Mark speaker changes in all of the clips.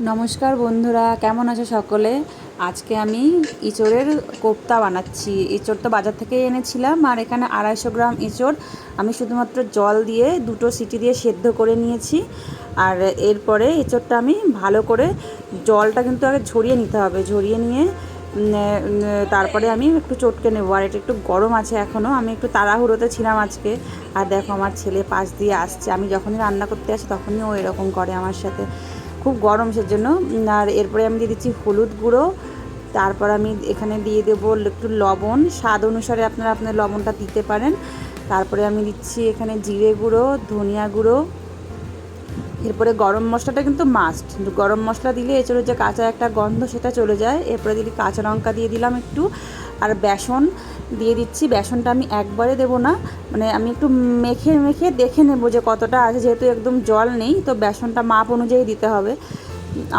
Speaker 1: নমস্কার বন্ধুরা, কেমন আছো সকলে? আজকে আমি ইঁচড়ের কোপ্তা বানাচ্ছি। ইঁচড় তো বাজার থেকে এনেছিলাম, আর এখানে 250 গ্রাম ইঁচড় আমি শুধুমাত্র জল দিয়ে 2টো সিটি দিয়ে সেদ্ধ করে নিয়েছি। আর এরপরে ইঁচড়টা আমি ভালো করে, জলটা কিন্তু আগে ঝরিয়ে নিতে হবে, ঝরিয়ে নিয়ে তারপরে আমি একটু চটকে নেবো। আর এটা একটু গরম আছে এখনও, আমি একটু তাড়াহুড়োতে ছিলাম আজকে। আর দেখো আমার ছেলে পাশ দিয়ে আসছে, আমি যখনই রান্না করতে আসি তখনই ও এরকম করে আমার সাথে, খুব গরম সেজন্য। আর এরপরে আমি দিয়ে দিচ্ছি হলুদ গুঁড়ো, তারপর আমি এখানে দিয়ে দেবো একটু লবণ, স্বাদ অনুসারে আপনারা আপনার লবণটা দিতে পারেন। তারপরে আমি দিচ্ছি এখানে জিরে গুঁড়ো, ধনিয়া গুঁড়ো। এরপরে গরম মশলাটা কিন্তু মাস্ট, গরম মশলা দিলে এছাড়াও যে কাঁচা একটা গন্ধ সেটা চলে যায়। এরপরে দিলে কাঁচা লঙ্কা দিয়ে দিলাম একটু, আর বেসন দিয়ে দিচ্ছি। বেসনটা আমি একবারে দেবো না, মানে আমি একটু মেখে মেখে দেখে নেব যে কতটা আছে, যেহেতু একদম জল নেই তো বেসনটা মাপ অনুযায়ী দিতে হবে।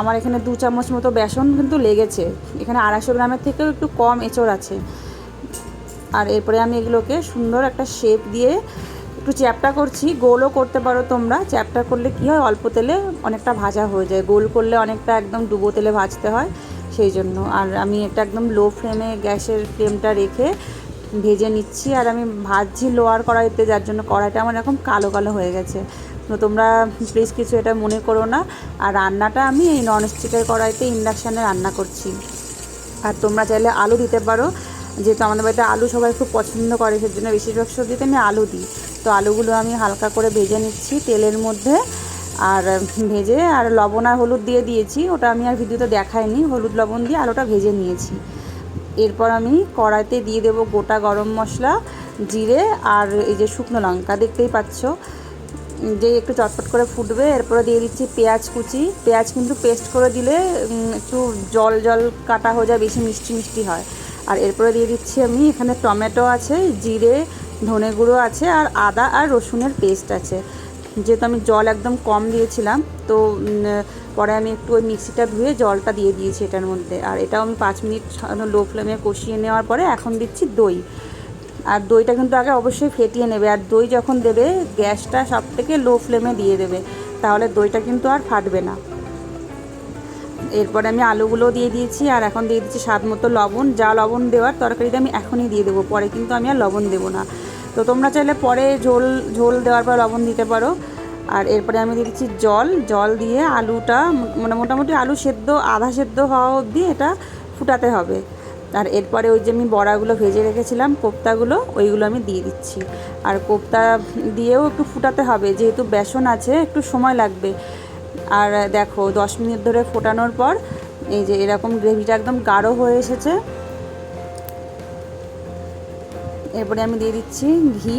Speaker 1: আমার এখানে 2 চামচ মতো বেসন কিন্তু লেগেছে, এখানে 250 গ্রামের থেকেও একটু কম এঁচড় আছে। আর এরপরে আমি এগুলোকে সুন্দর একটা শেপ দিয়ে একটু চ্যাপটা করছি, গোলও করতে পারো তোমরা। চ্যাপটা করলে কী হয়, অল্প তেলে অনেকটা ভাজা হয়ে যায়, গোল করলে অনেকটা একদম ডুবো তেলে ভাজতে হয়, সেই জন্য। আর আমি এটা একদম লো ফ্লেমে গ্যাসের ফ্লেমটা রেখে ভেজে নিচ্ছি। আর আমি ভাজছি লোয়ার কড়াইতে, যার জন্য কড়াইটা আমার এরকম কালো কালো হয়ে গেছে। তো তোমরা প্লিজ কিছু এটা মনে করো না। আর রান্নাটা আমি এই ননস্টিকের কড়াইতে ইন্ডাকশানে রান্না করছি। আর তোমরা চাইলে আলু দিতে পারো, যেহেতু আমাদের বাড়িতে আলু সবাই খুব পছন্দ করে, সেজন্য বেশিরভাগ সবজিতে আমি আলু দিই। তো আলুগুলো আমি হালকা করে ভেজে নিচ্ছি তেলের মধ্যে। আর ভেজে আর লবণ আর হলুদ দিয়ে দিয়েছি, ওটা আমি আর ভিডিওতে দেখাইনি, হলুদ লবণ দিয়ে আলুটা ভেজে নিয়েছি। এরপর আমি কড়াইতে দিয়ে দেবো গোটা গরম মশলা, জিরে আর এই যে শুকনো লঙ্কা দেখতেই পাচ্ছ, যে একটু চটপট করে ফুটবে। এরপরে দিয়ে দিচ্ছি পেঁয়াজ কুচি। পেঁয়াজ কিন্তু পেস্ট করে দিলে একটু জল জল কাটা হয়ে যায়, বেশি মিষ্টি মিষ্টি হয়। আর এরপরে দিয়ে দিচ্ছি আমি এখানে টমেটো আছে, জিরে ধনে গুঁড়ো আছে, আর আদা আর রসুনের পেস্ট আছে। যেহেতু আমি জল একদম কম দিয়েছিলাম, তো পরে আমি একটু ওই মিক্সিটা ধুয়ে জলটা দিয়ে দিয়েছি এটার মধ্যে। আর এটাও আমি 5 মিনিট লো ফ্লেমে কষিয়ে নেওয়ার পরে এখন দিচ্ছি দই। আর দইটা কিন্তু আগে অবশ্যই ফেটিয়ে নেবে, আর দই যখন দেবে গ্যাসটা সব থেকে লো ফ্লেমে দিয়ে দেবে, তাহলে দইটা কিন্তু আর ফাটবে না। এরপরে আমি আলুগুলো দিয়ে দিয়েছি, আর এখন দিয়ে দিচ্ছি স্বাদ মতো লবণ। যা লবণ দেওয়ার তরকারিতে আমি এখনই দিয়ে দেবো, পরে কিন্তু আমি আর লবণ দেবো না। তো তোমরা চাইলে পরে ঝোল ঝোল দেওয়ার পর লবণ দিতে পারো। আর এরপরে আমি দিয়ে দিচ্ছি জল দিয়ে আলুটা, মানে মোটামুটি আলু সেদ্ধ আধা সেদ্ধ হওয়া অবধি এটা ফুটাতে হবে। আর এরপরে ওই যে আমি বড়াগুলো ভেজে রেখেছিলাম, কোপ্তাগুলো, ওইগুলো আমি দিয়ে দিচ্ছি। আর কোপ্তা দিয়েও একটু ফুটাতে হবে, যেহেতু বেসন আছে একটু সময় লাগবে। আর দেখো 10 মিনিট ধরে ফোটানোর পর এই যে এরকম গ্রেভিটা একদম গাঢ় হয়ে এসেছে। এরপরে আমি দিয়ে দিচ্ছি ঘি।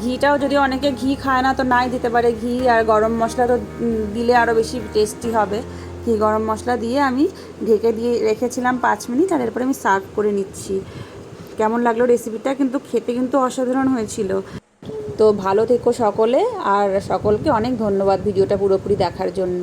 Speaker 1: ঘিটাও যদি অনেকে ঘি খায় না তো নাই দিতে পারে ঘি, আর গরম মশলা তো দিলে আরও বেশি টেস্টি হবে। ঘি গরম মশলা দিয়ে আমি ঢেকে দিয়ে রেখেছিলাম 5 মিনিট, আর এরপরে আমি সার্ভ করে নিচ্ছি। কেমন লাগলো রেসিপিটা? কিন্তু খেতে কিন্তু অসাধারণ হয়েছিল। তো ভালো থেকো সকলে, আর সকলকে অনেক ধন্যবাদ ভিডিওটা পুরোপুরি দেখার জন্য।